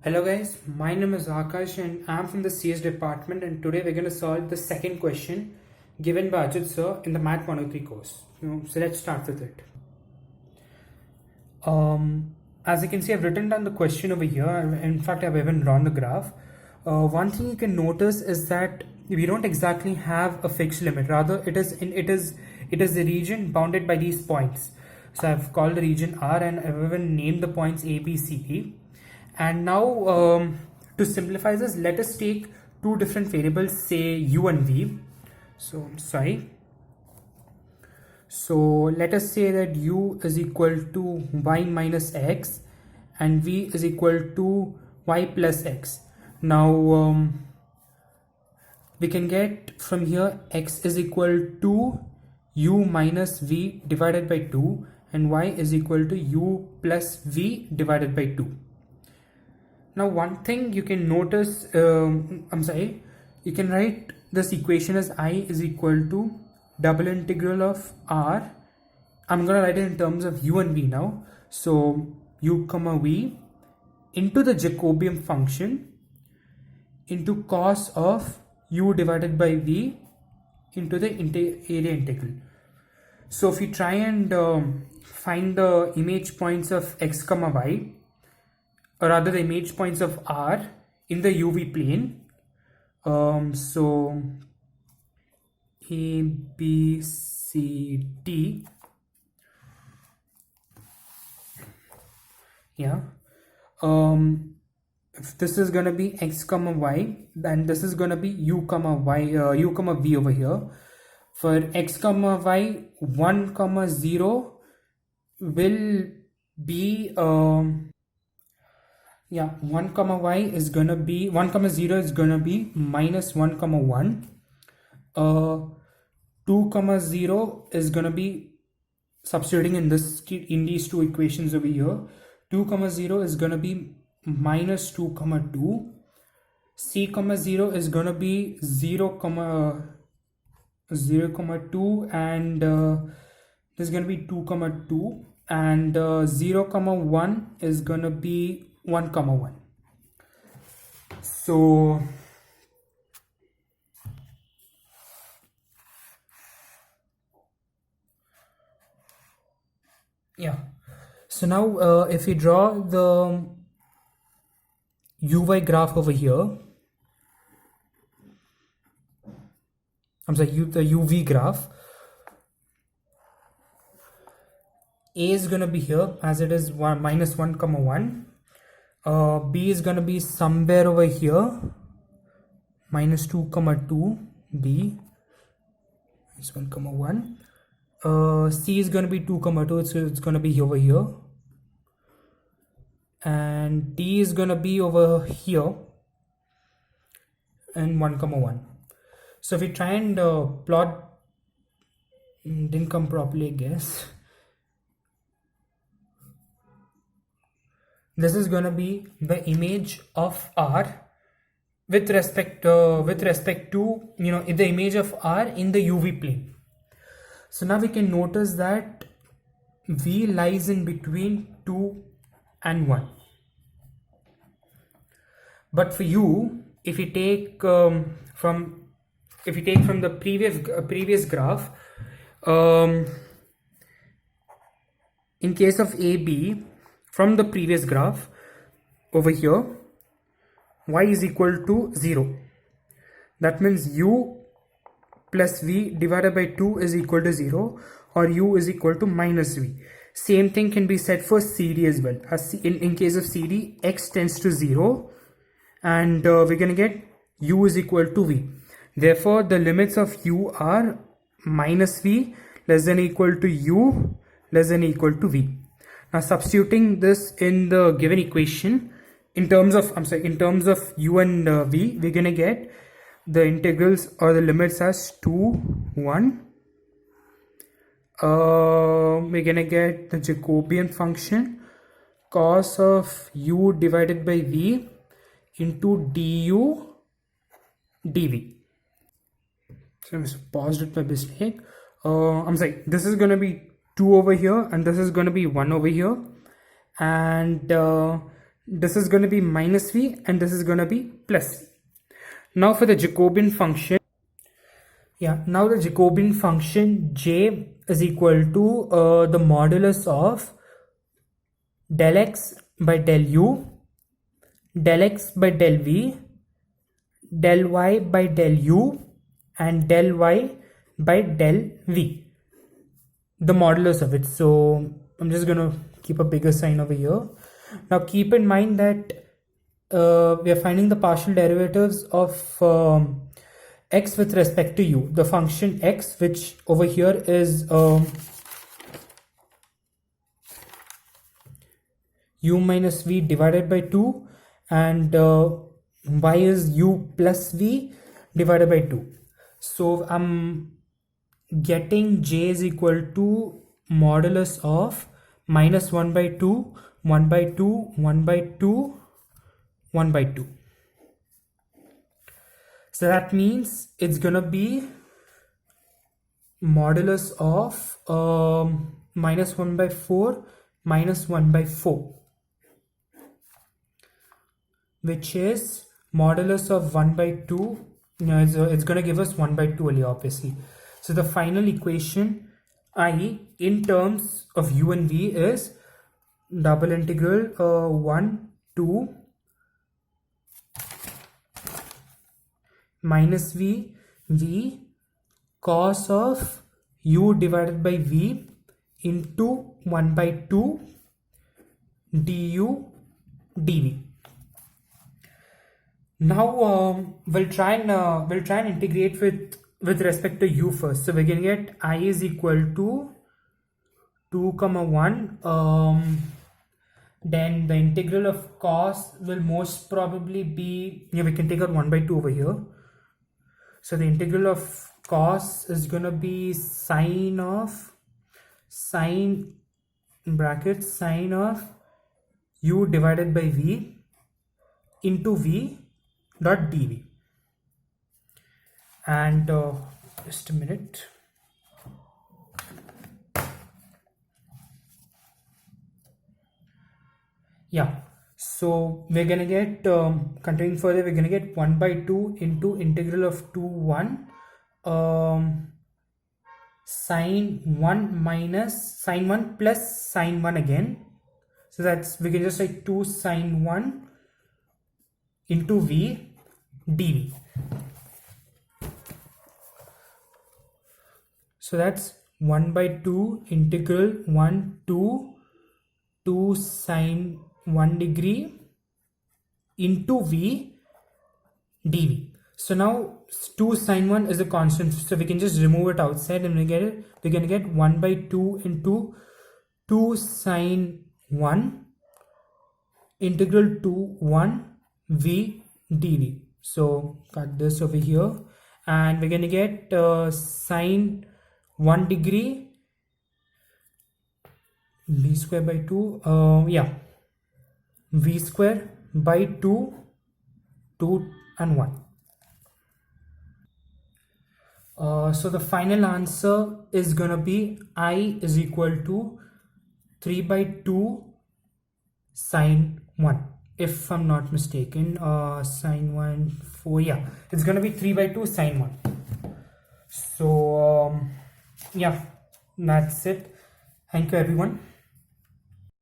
Hello guys, my name is Akash and I'm from the CS department, and today we're going to solve the second question given by Ajit sir in the Math 103 course. So let's start with it. As you can see, I've written down the question over here. In fact, I've even drawn the graph. One thing you can notice is that we don't exactly have a fixed limit. Rather, it is the region bounded by these points. So I've called the region R and I've even named the points A, B, C, D. And now to simplify this, let us take two different variables, say U and V. So let us say that U is equal to Y minus X and V is equal to Y plus X. Now we can get from here X is equal to U minus V divided by 2 and Y is equal to U plus V divided by 2. Now one thing you can notice, you can write this equation as I is equal to double integral of R. I'm going to write it in terms of U and V now. So U comma V into the Jacobian function into cos of U divided by V into the area integral. So if we try and find the image points of X comma Y, or rather the image points of R in the UV plane. So A, B, C, D. Yeah. If this is gonna be X comma Y, then this is gonna be U comma Y, U comma V over here. For X comma Y, 1 comma 0 will be 1 comma y is gonna be 1 comma 0 is gonna be minus 1 comma 1. 2 comma 0 is gonna be substituting in these two equations over here. 2 comma 0 is gonna be minus 2 comma 2. C comma 0 is gonna be 0 comma 2, and this is gonna be 2 comma 2, and 0 comma 1 is gonna be 1 comma 1. So now if we draw the UY graph over here, the UV graph, A is going to be here as it is minus 1 comma 1. B is going to be somewhere over here, minus 2 comma 2. B is 1 comma 1. C is going to be 2 comma 2. It's going to be over here, and D is going to be over here and 1 comma 1. So if we try and plot, didn't come properly, I guess. This is going to be the image of R with respect to the image of R in the UV plane. So now we can notice that V lies in between 2 and 1. But for U, if we take from the previous graph, in case of AB, from the previous graph over here, Y is equal to 0. That means U plus V divided by 2 is equal to 0, or U is equal to minus V. Same thing can be said for CD as well. As in case of CD, X tends to 0, and we're going to get U is equal to V. Therefore, the limits of U are minus V less than or equal to U less than or equal to V. Now substituting this in the given equation in terms of U and V, we're gonna get the integrals or the limits as 2, 1. We're gonna get the Jacobian function cos of U divided by V into du dv. So I paused it by mistake. This is gonna be 2 over here and this is going to be 1 over here, and this is going to be minus v and this is going to be plus v. Now for the Jacobian function, now the Jacobian function j is equal to the modulus of del x by del u, del x by del v, del y by del u, and del y by del v, the modulus of it. So I'm just going to keep a bigger sign over here. Now keep in mind that we are finding the partial derivatives of x with respect to u. The function x, which over here is u minus v divided by 2, and y is u plus v divided by 2. So I'm getting j is equal to modulus of minus 1 by 2, 1 by 2, 1 by 2, 1 by 2. So that means it's gonna be modulus of minus 1 by 4 minus 1 by 4, which is modulus of 1 by 2. It's gonna give us 1 by 2 only, obviously. So the final equation I in terms of u and v is double integral 1 to minus v cos of u divided by v into 1 by 2 du dv. Now we'll try and integrate with respect to u first. So we're gonna get I is equal to 2, 1. Then the integral of cos will most probably be, we can take out 1 by 2 over here. So the integral of cos is gonna be sine of u divided by v into v dot dv. And just a minute. So we're gonna get continuing further, we're gonna get 1 by 2 into integral of 2 1 sine 1 minus sine 1 plus sine 1 again. So that's, we can just write 2 sine 1 into v dv. So that's 1 by 2 integral 1 to 2 sine 1 degree into v dv. So now 2 sine 1 is a constant, so we can just remove it outside and we're gonna get 1 by 2 into 2 sine 1 integral to 1 v dv. So cut this over here and we're gonna get sine 1 degree v square by 2 v square by 2 and 1. So the final answer is gonna be I is equal to 3 by 2 sine 1, if I'm not mistaken. Sine 1 4, it's gonna be 3 by 2 sine 1. So that's it. Thank you everyone.